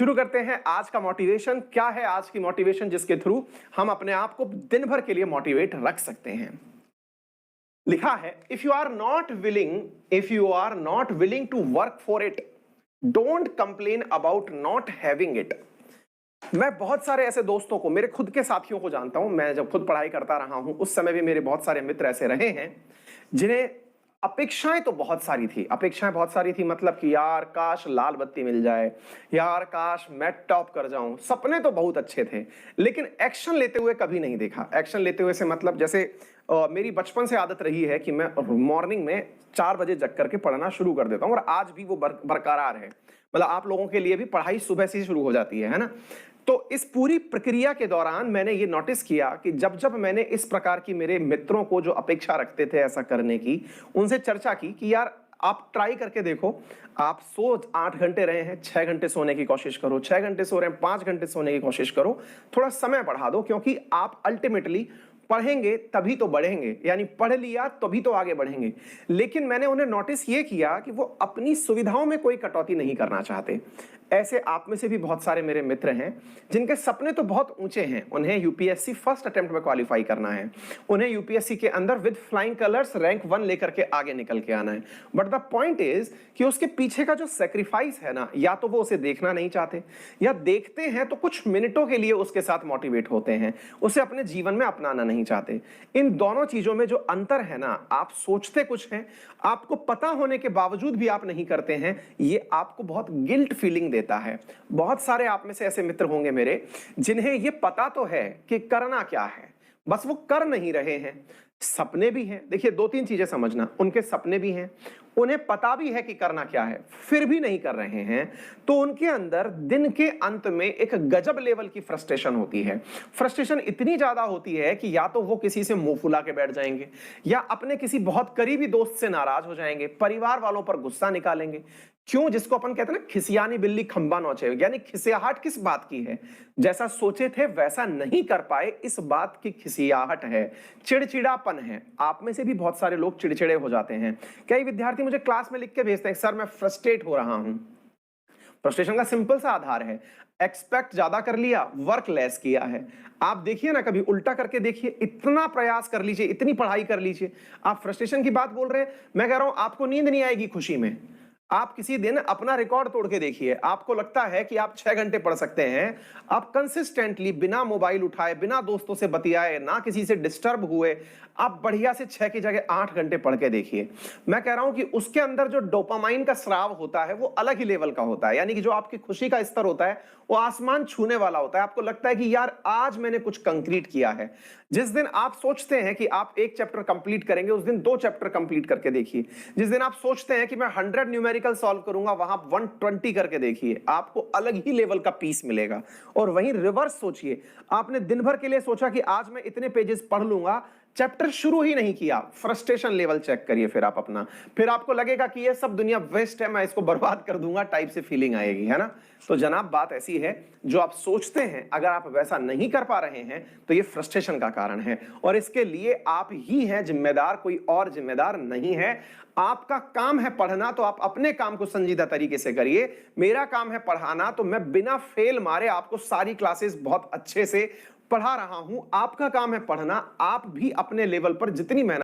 शुरू करते हैं आज का मोटिवेशन। क्या है आज की मोटिवेशन जिसके थ्रू हम अपने आप को दिन भर के लिए मोटिवेट रख सकते हैं। लिखा है, if you are not willing to work for it, don't complain about not having it. मैं बहुत सारे ऐसे दोस्तों को, मेरे खुद के साथियों को जानता हूं। मैं जब खुद पढ़ाई करता रहा हूं उस समय भी मेरे बहुत सारे मित्र ऐसे रहे हैं जिन्हें अपेक्षाएं तो बहुत सारी थी। अपेक्षाएं बहुत सारी थी मतलब कि यार काश लाल बत्ती मिल जाए, यार काश मैं टॉप कर जाऊं। सपने तो बहुत अच्छे थे लेकिन एक्शन लेते हुए कभी नहीं देखा। एक्शन लेते हुए से मतलब जैसे मेरी बचपन से आदत रही है कि मैं मॉर्निंग में 4 बजे जग करके पढ़ना शुरू कर देता हूं और आज भी वो बरकरार है। मतलब आप लोगों के लिए भी पढ़ाई सुबह से ही शुरू हो जाती है ना। तो इस पूरी प्रक्रिया के दौरान मैंने ये नोटिस किया कि जब जब मैंने इस प्रकार की मेरे मित्रों को जो अपेक्षा रखते थे ऐसा करने की, उनसे चर्चा की कि यार आप ट्राई करके देखो, आप सो 8 घंटे रहे हैं, 6 घंटे सोने की कोशिश करो, 6 घंटे सो रहे हैं 5 घंटे सोने की कोशिश करो, थोड़ा समय बढ़ा दो, क्योंकि आप अल्टीमेटली पढ़ेंगे तभी तो बढ़ेंगे, यानी पढ़ लिया तभी तो आगे बढ़ेंगे। लेकिन मैंने उन्हें नोटिस ये किया कि वो अपनी सुविधाओं में कोई कटौती नहीं करना चाहते। ऐसे आप में से भी बहुत सारे मेरे मित्र हैं जिनके सपने तो बहुत ऊंचे हैं। उन्हें यूपीएससी फर्स्ट अटेम्प्ट में क्वालिफाई करना है, उन्हें यूपीएससी के अंदर विद फ्लाइंग कलर्स रैंक 1 लेकर के आगे निकल के आना है। बट द पॉइंट इज कि उसके पीछे का जो सेक्रीफाइस है ना, या तो वो उसे देखना नहीं चाहते, या देखते हैं तो कुछ मिनटों के लिए उसके साथ मोटिवेट होते हैं, उसे अपने जीवन में अपनाना नहीं चाहते। इन दोनों चीजों में जो अंतर है ना, आप सोचते कुछ हैं, आपको पता होने के बावजूद भी आप नहीं करते हैं, ये आपको बहुत गिल्ट फीलिंग देता है। बहुत सारे आप में से ऐसे मित्र होंगे मेरे जिन्हें ये पता तो है कि करना क्या है, बस वो कर नहीं रहे हैं। सपने भी हैं, देखिए 2-3 चीजें समझना, उनके सपने भी हैं, उन्हें पता भी है कि करना क्या है, फिर भी नहीं कर रहे हैं, तो उनके अंदर दिन के अंत में एक गजब लेवल की फ्रस्ट्रेशन होती है। फ्रस्ट्रेशन इतनी ज्यादा होती है कि या तो वो किसी से मुंह फुला के बैठ जाएंगे, या अपने किसी बहुत करीबी दोस्त से नाराज हो जाएंगे, परिवार वालों पर गुस्सा निकालेंगे। क्यों? जिसको अपन कहते हैं ना, खिसियानी बिल्ली खंबा नोचे, यानी खिसियाहट किस बात की है? जैसा सोचे थे वैसा नहीं कर पाए, इस बात की खिसियाहट है, चिड़चिड़ापन है। आप में से भी बहुत सारे लोग चिड़चिड़े हो जाते हैं। कई विद्यार्थी मुझे क्लास में लिख के भेजते हैं, सर मैं फ्रस्ट्रेट हो रहा हूं। फ्रस्ट्रेशन का सिंपल सा आधार है, एक्सपेक्ट ज्यादा कर लिया, वर्क लेस किया है। आप देखिए ना, कभी उल्टा करके देखिए, इतना प्रयास कर लीजिए, इतनी पढ़ाई कर लीजिए, आप फ्रस्ट्रेशन की बात बोल रहे हैं। मैं कह रहा हूं आपको नींद नहीं आएगी खुशी में। आप किसी दिन अपना रिकॉर्ड तोड़ के देखिए, आपको लगता है कि आप 6 घंटे पढ़ सकते हैं, आप कंसिस्टेंटली बिना मोबाइल उठाए, बिना दोस्तों से बतियाए, ना किसी से डिस्टर्ब हुए, आप बढ़िया से 6 की जगह 8 घंटे पढ़ के देखिए। मैं कह रहा हूं कि उसके अंदर जो डोपामाइन का स्राव होता है वो अलग ही लेवल का होता है, यानी कि जो आपकी खुशी का स्तर होता है वो आसमान छूने वाला होता है। आपको लगता है कि यार आज मैंने कुछ कंक्रीट किया है। जिस दिन आप सोचते हैं कि आप 1 चैप्टर कंप्लीट करेंगे, उस दिन 2 चैप्टर कंप्लीट करके देखिए। जिस दिन आप सोचते हैं कि मैं 100 न्यूमेरिकल सॉल्व करूंगा, वहां 120 करके देखिए, आपको अलग ही लेवल का पीस मिलेगा। और वहीं रिवर्स सोचिए, आपने दिन भर के लिए सोचा कि आज मैं इतने पेजेस पढ़ लूंगा, चैप्टर शुरू ही नहीं किया, फ्रस्ट्रेशन लेवल चेक करिए फिर आप अपना, फिर आपको लगेगा कि ये सब दुनिया वेस्ट है, मैं इसको बर्बाद कर दूंगा टाइप से फीलिंग आएगी, है ना। तो जनाब बात ऐसी है, जो आप सोचते हैं अगर आप वैसा नहीं कर पा रहे हैं तो ये फ्रस्ट्रेशन का कारण है, और इसके लिए आप ही हैं जिम्मेदार, कोई और जिम्मेदार नहीं है। आपका काम है पढ़ना, तो आप अपने काम को संजीदा तरीके से करिए। मेरा काम है पढ़ाना, तो मैं बिना फेल मारे आपको सारी क्लासेस बहुत अच्छे से पढ़ा रहा हूं। आपका काम है पढ़ना, आप भी अपने लेवल पर जितनी मेहनत